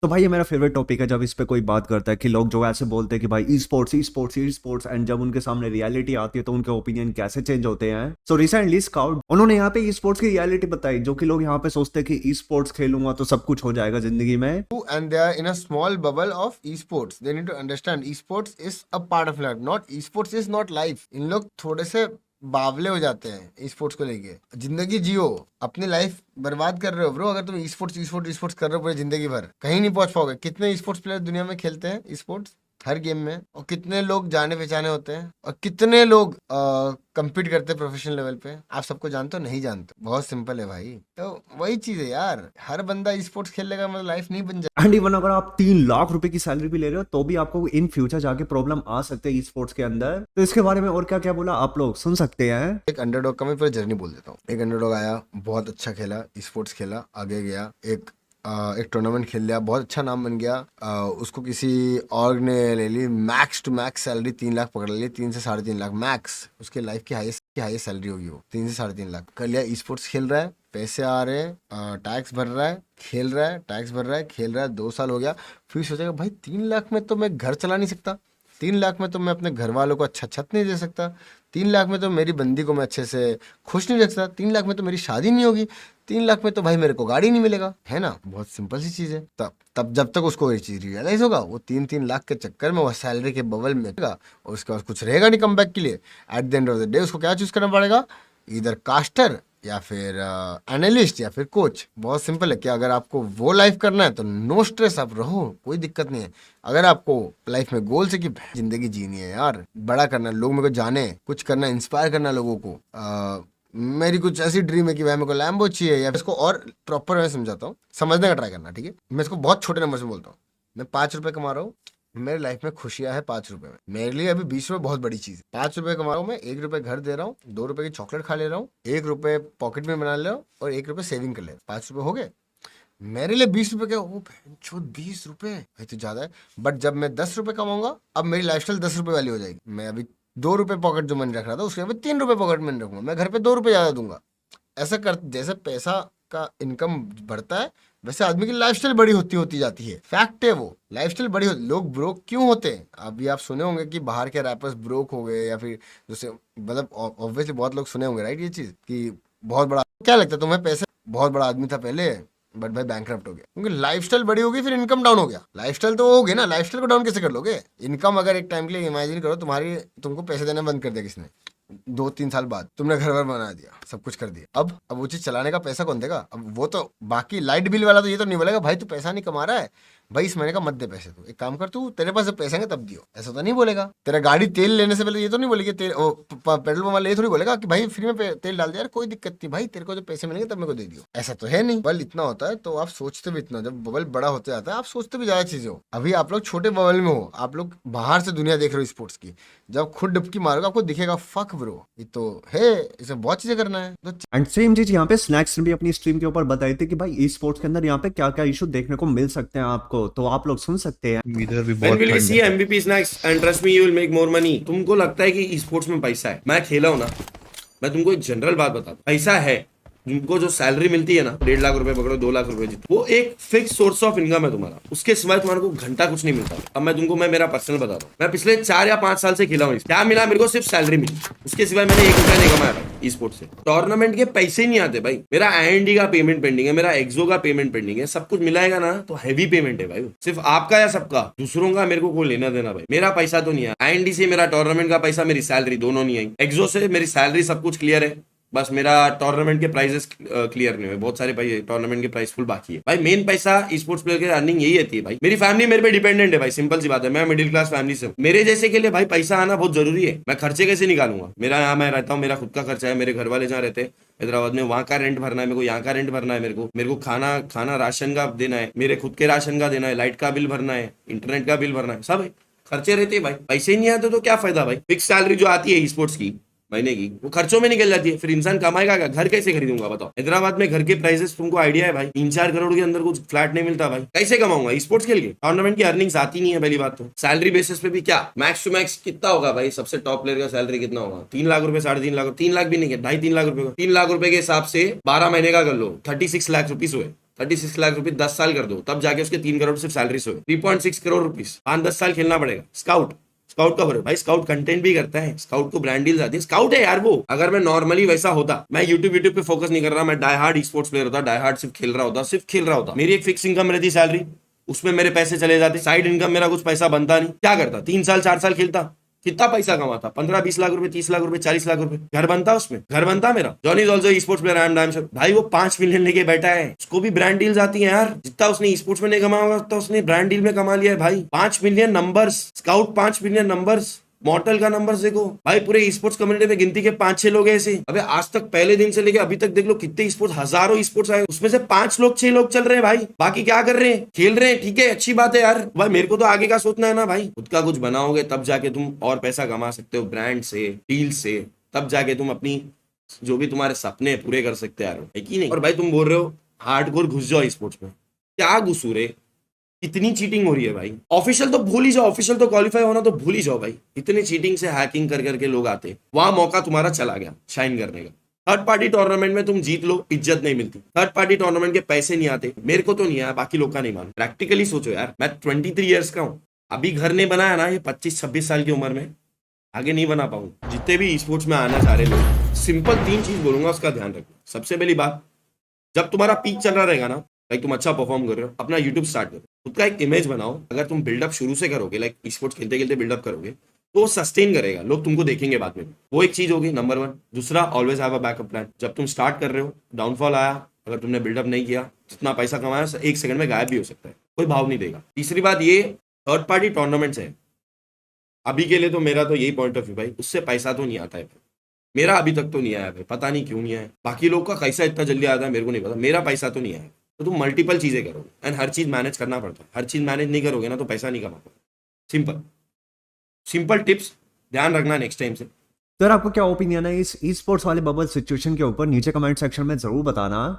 तो भाई ये मेरा फेवरेट टॉपिक है जब इस पे कोई बात करता है कि लोग जो ऐसे बोलते हैं कि भाई ई स्पोर्ट्स एंड जब उनके सामने रियलिटी आती है तो उनके ओपिनियन कैसे चेंज होते हैं। सो रिसेंटली स्काउट उन्होंने यहाँ पे ई स्पोर्ट्स की रियलिटी बताई, जो कि लोग यहाँ पे सोचते हैं कि ई स्पोर्ट्स खेलूंगा तो सब कुछ हो जाएगा जिंदगी में। And they are in a small bubble of esports. They need to understand esports is a part of life. Not esports is not life. इन लोग थोड़े से बावले हो जाते हैं esports को लेके। जिंदगी जियो, अपनी लाइफ बर्बाद कर रहे हो ब्रो अगर तुम esports कर रहे हो पूरी जिंदगी भर। कहीं नहीं पहुंच पाओगे। कितने esports प्लेयर दुनिया में खेलते हैं esports हर गेम में, और कितने लोग जाने पहचाने होते हैं, और कितने लोग compete करते हैं प्रोफेशनल लेवल पे। आप सबको जानते हो? नहीं जानते। बहुत सिंपल है भाई। तो वही चीज है यार, हर बंदा स्पोर्ट्स खेलने का मतलब लाइफ नहीं बन जाए। एंड इवन अगर आप 3 लाख रुपए की सैलरी भी ले रहे हो तो भी आपको इन फ्यूचर जाके प्रॉब्लम आ सकते हैं ई स्पोर्ट्स के अंदर। तो इसके बारे में और क्या क्या बोला आप लोग सुन सकते हैं। एक अंडरडॉग का मैं पूरा जर्नी बोल देता हूँ। एक अंडरडॉग आया, बहुत अच्छा खेला, स्पोर्ट्स खेला, आगे गया, एक टूर्नामेंट खेल लिया, बहुत अच्छा नाम बन गया। उसको किसी ऑर्ग ने ले ली, max to max salary 3 lakh पकड़ ली, 3 से 3.5 लाख मैक्स। उसके लाइफ की हाईएस्ट सैलरी होगी वो, 3 से 3.5 लाख कर लिया। स्पोर्ट्स खेल रहा है, पैसे आ रहे हैं, टैक्स भर रहा है, खेल रहा है, टैक्स भर रहा है, खेल रहा है। 2 साल हो गया, फिर सोचेगा भाई 3 लाख में तो मैं घर चला नहीं सकता, 3 लाख में तो मैं अपने घर वालों को अच्छा छत नहीं दे सकता, 3 लाख में तो मेरी बंदी को मैं अच्छे से खुश नहीं रख सकता, 3 लाख में तो मेरी शादी नहीं होगी, 3 लाख में तो भाई मेरे को गाड़ी नहीं मिलेगा, है ना। बहुत सिंपल सी चीज है। तब जब तक उसको ये चीज रियलाइज होगा, वो 3-3 लाख के चक्कर में वो सैलरी के बबल में रहेगा, और उसके बाद कुछ रहेगा नहीं कम बैक के लिए। At the end of the day उसको क्या चूज करना पड़ेगा, इधर कास्टर या फिर एनालिस्ट या फिर कोच। बहुत सिंपल है कि अगर आपको वो लाइफ करना है तो नो स्ट्रेस, आप रहो, कोई दिक्कत नहीं है। अगर आपको लाइफ में गोल्स है कि जिंदगी जीनी है यार, बड़ा करना है, लोग मेरे को जाने, कुछ करना, इंस्पायर करना लोगों को। मेरी कुछ ऐसी ड्रीम है कि भाई मेरे को लैम्बो चाहिए, या इसको और प्रॉपर मैं समझाता हूँ, समझने का ट्राई करना, ठीक है। मैं इसको बहुत छोटे नंबर से बोलता हूँ। मैं 5 रुपए कमा रहा हूँ, मेरे लाइफ में खुशियां है 5 रुपए में। मेरे लिए अभी 20 रुपए बहुत बड़ी चीज है। 5 रुपए कमा रहा हूँ मैं, 1 रुपए घर दे रहा हूँ, 2 रुपए की चॉकलेट खा ले रहा हूँ, 1 रुपए पॉकेट में बना ले रहा हूँ, और 1 रुपए सेविंग कर ले रहा हूँ। 5 रुपए हो गए मेरे लिए। 20 रुपए क्या, ओ 20 रुपए भाई तो ज्यादा है। बट जब मैं 10 रुपए कमाऊंगा, अब मेरी लाइफस्टाइल 10 रुपए वाली हो जाएगी। मैं अभी 2 रुपए पॉकेट जो मनी रख रहा था, उसके अभी 3 रुपए पॉकेट मनी रखूंगा। मैं घर पे 2 रुपए ज्यादा दूंगा। ऐसा कर, जैसे पैसा का इनकम बढ़ता है, वैसे आदमी की लाइफस्टाइल बड़ी होती होती जाती है। फैक्ट है वो, लाइफस्टाइल बड़ी होती। लोग ब्रोक क्यों होते हैं? अभी आप सुने होंगे कि बाहर के रैपर्स ब्रोक हो गए, या फिर जैसे मतलब ऑब्वियसली बहुत लोग सुने होंगे राइट, ये चीज कि बहुत बड़ा। क्या लगता है तुम्हें? पैसे, बहुत बड़ा आदमी था पहले बट भाई बैंकरप्ट हो गया, क्योंकि लाइफस्टाइल बड़ी होगी, फिर इनकम डाउन हो गया। लाइफस्टाइल तो होगी ना, लाइफस्टाइल को डाउन कैसे कर लोगे? इनकम अगर एक टाइम के लिए इमेजिन करो, तुमको पैसे देना बंद कर दिया किसने, 2-3 साल बाद तुमने घर वर बना दिया, सब कुछ कर दिया। अब वो चीज चलाने का पैसा कौन देगा? अब वो तो बाकी लाइट बिल वाला तो ये तो नहीं बोलेगा भाई तू पैसा नहीं कमा रहा है, भाई इस महीने का मत दे पैसे, तू एक काम कर, तू तेरे पास जब पैसे हैं तब दियो, ऐसा तो नहीं बोलेगा। तेरा गाड़ी तेल लेने से पहले ये तो नहीं बोलेगी, पेट्रोल पंप वाला ये थोड़ी बोलेगा कि भाई फ्री में तेल डाल दे यार, कोई दिक्कत नहीं भाई, तेरे को जब पैसे मिलेंगे तब मेरे को दे दियो। ऐसा तो है नहीं। बबल इतना होता है तो आप सोचते भी इतना, जब बबल बड़ा होते जाता है आप सोचते भी ज्यादा चीजें हो। अभी आप लोग छोटे बबल में हो, आप लोग बाहर से दुनिया देख रहे हो स्पोर्ट्स की। जब खुद डुबकी मारोगे आपको दिखेगा फक ब्रो, ये तो है, इसमें बहुत चीजें करना है। एंड सेम चीज यहाँ पे स्नैक्स ने भी अपनी स्ट्रीम के ऊपर बताई थी कि भाई ई स्पोर्ट्स के अंदर यहाँ पे क्या क्या इशू देखने को मिल सकते हैं आपको, तो आप लोग सुन सकते हैं। इधर भी When बहुत will we ठंड see है। MVP snacks and trust me you will make more money? तुमको लगता है कि स्पोर्ट्स में पैसा है? मैं खेला हूं ना, मैं तुमको एक जनरल बात बताता हूं, पैसा है। तुमको जो सैलरी मिलती है ना, 1.5 लाख रुपए पकड़ो, 2 लाख रुपए जीतो, वो एक फिक्स सोर्स ऑफ इनकम है तुम्हारा। उसके सिवाय तुम्हारे को घंटा कुछ नहीं मिलता। अब मैं मेरा पर्सनल बता रहा हूँ, मैं पिछले 4 या 5 साल से खेला हूँ। क्या मिला मेरे को? सिर्फ सैलरी मिली, उसके सिवाय मैंने 1 रुपया नहीं कमाया ई स्पोर्ट्स से। टूर्नामेंट के पैसे नहीं आते भाई, मेरा IND का पेमेंट पेंडिंग है, मेरा एक्सो का पेमेंट पेंडिंग है, सब कुछ मिलाएगा ना तो हैवी पेमेंट है भाई। सिर्फ आपका या सबका? दूसरों का मेरे को कोई लेना देना भाई। मेरा पैसा तो नहीं है, IND से मेरा टूर्नामेंट का पैसा, मेरी सैलरी दोनों नहीं आई। एक्सो से मेरी सैलरी सब कुछ क्लियर है, बस मेरा टूर्नामेंट के प्राइजेस क्लियर नहीं हुए। बहुत सारे टूर्नामेंट के प्राइस फुल बाकी है भाई। मेन पैसा स्पोर्ट्स प्लेयर के अर्निंग यही रहती है भाई। मेरी फैमिली मेरे पे डिपेंडेंट है भाई, सिंपल सी बात है। मैं मिडिल क्लास फैमिली से हूँ, मेरे जैसे के लिए भाई पैसा आना बहुत जरूरी है। मैं खर्चे कैसे निकालूंगा? मेरा यहाँ मैं रहता हूँ, मेरा खुद का खर्चा है, मेरे घर वाले जहाँ रहते हैं हैदराबाद में, वहाँ का रेंट भरना है मेरे को, यहाँ का रेंट भरना है मेरे को खाना राशन का देना है, मेरे खुद के राशन का देना है, लाइट का बिल भरना है, इंटरनेट का बिल भरना है, सब खर्चे रहते हैं भाई। पैसे नहीं आते तो क्या फायदा भाई? फिक्स सैलरी जो आती है स्पोर्ट्स की महीने की, वो खर्चों में निकल जाती है। फिर इंसान कमाएगा क्या? घर कैसे खरीदूंगा बताओ? हैदराबाद में घर के प्राइसेस तुमको आइडिया है भाई, 3-4 करोड़ के अंदर कुछ फ्लैट नहीं मिलता भाई। कैसे कमाऊंगा स्पोर्ट्स खेल के? टूर्नामेंट की अर्निंग्स आती नहीं है पहली बात तो। सैलरी बेसिस पे भी क्या मैक्स टू मैक्स कितना होगा भाई? सबसे टॉप प्लेयर का सैलरी कितना होगा? 3 लाख रुपए, 3.5 लाख, 3 लाख भी नहीं है, 2.5-3 लाख रुपए का। 3 लाख रुपए के हिसाब से 12 महीने का कर लो, 36 लाख रुपीज हुए। 36 लाख रुपए 10 साल कर दो, तब जाके उसके 3 करोड़ सिर्फ सैलरी से 3.6 करोड़ रुपीस 5-10 साल खेलना पड़ेगा। स्काउट का भरो भाई, स्काउट कंटेंट भी करता है, स्काउट को ब्रांड डील्स आती है, स्काउट है यार वो। अगर मैं नॉर्मली वैसा होता, मैं यूट्यूब पे फोकस नहीं कर रहा, मैं die hard esports player होता, डाई हार्ड सिर्फ खेल रहा होता, मेरी एक फिक्स इनकम रहती सैलरी, उसमें मेरे पैसे चले जाते, साइड इनकम मेरा कुछ पैसा बनता नहीं, क्या करता, 3 साल 4 साल खेलता, कितना पैसा कमाता, 15-20 लाख रुपए, 30 लाख रुपए, 40 लाख रुपए, घर बनता उसमें, घर बनता मेरा। Johnny is also sports player, I am damn sure. भाई वो 5 मिलियन लेके बैठा है, उसको भी ब्रांड डील्स आती है यार। जितना उसने स्पोर्ट्स में नहीं कमाया होगा उतना उसने ब्रांड डील में कमा लिया है भाई। 5 million numbers, scout 5 million numbers, मॉर्टल का नंबर देखो भाई, पूरे स्पोर्ट्स कम्युनिटी में गिनती के 5-6 लोग ऐसे। अबे आज तक पहले दिन से लेके अभी तक देख लो कितने स्पोर्ट्स, हजारों स्पोर्ट्स आए, उसमें से 5 लोग 6 लोग चल रहे हैं भाई, बाकी क्या कर रहे हैं, खेल रहे हैं। ठीक है, अच्छी बात है यार, भाई मेरे को तो आगे का सोचना है ना भाई। खुद का कुछ बनाओगे तब जाके तुम और पैसा कमा सकते हो, ब्रांड से, डील से, तब जाके तुम अपनी जो भी तुम्हारे सपने पूरे कर सकते यार, है कि नहीं। और भाई तुम बोल रहे हो हार्डकोर घुस जाओ स्पोर्ट्स में, क्या घुसू रे, इतनी चीटिंग हो रही है भाई। ऑफिशियल तो भूल ही जाओ, ऑफिशियल तो क्वालिफाई होना तो भूल ही जाओ भाई। इतनी चीटिंग से हैकिंग कर करके लोग आते, वहां मौका तुम्हारा चला गया शाइन करने का। थर्ड पार्टी टूर्नामेंट में तुम जीत लो, इज्जत नहीं मिलती। थर्ड पार्टी टूर्नामेंट के पैसे नहीं आते, मेरे को तो नहीं आया, बाकी लोग का नहीं मालूम। प्रैक्टिकली सोचो यार, मैं 23 ईयर्स का हूँ, अभी घर नहीं बनाया ना, ये 25-26 साल की उम्र में आगे नहीं बना पाऊंगा। जितने भी स्पोर्ट्स में आना चाह रहे लोग, सिंपल 3 चीज बोलूंगा, उसका ध्यान रखो। सबसे पहली बात, जब तुम्हारा पीक चल रहा रहेगा ना, लाइक तुम अच्छा परफॉर्म कर रहे हो, अपना यूट्यूब स्टार्ट करो, खुद का एक इमेज बनाओ। अगर तुम बिल्डअप शुरू से करोगे, लाइक स्पोर्ट्स खेलते खेलते बिल्डअप करोगे, तो सस्टेन करेगा, लोग तुमको देखेंगे बाद में। वो एक चीज होगी नंबर 1। दूसरा, always have a backup plan. जब तुम स्टार्ट कर रहे हो, डाउनफॉल आया, अगर तुमने बिल्डअप नहीं किया, जितना पैसा कमाया 1 सेकंड में गायब भी हो सकता है, कोई भाव नहीं देगा। तीसरी बात ये, थर्ड पार्टी टूर्नामेंट्स है, अभी के लिए तो मेरा तो यही पॉइंट ऑफ व्यू भाई, उससे पैसा तो नहीं आता है। मेरा अभी तक तो नहीं आया भाई, पता नहीं क्यों नहीं आया, बाकी लोग का कैसा इतना जल्दी आता है मेरे को नहीं पता, मेरा पैसा तो नहीं आया। तो तुम मल्टीपल चीजें करोगे एंड हर चीज मैनेज करना पड़ता है, हर चीज मैनेज नहीं करोगे ना तो पैसा नहीं कमा पाओगे। सिंपल टिप्स ध्यान रखना नेक्स्ट टाइम से। तो यार आपको क्या ओपिनियन है इस ई स्पोर्ट्स वाले बबल सिचुएशन के ऊपर, नीचे कमेंट सेक्शन में जरूर बताना।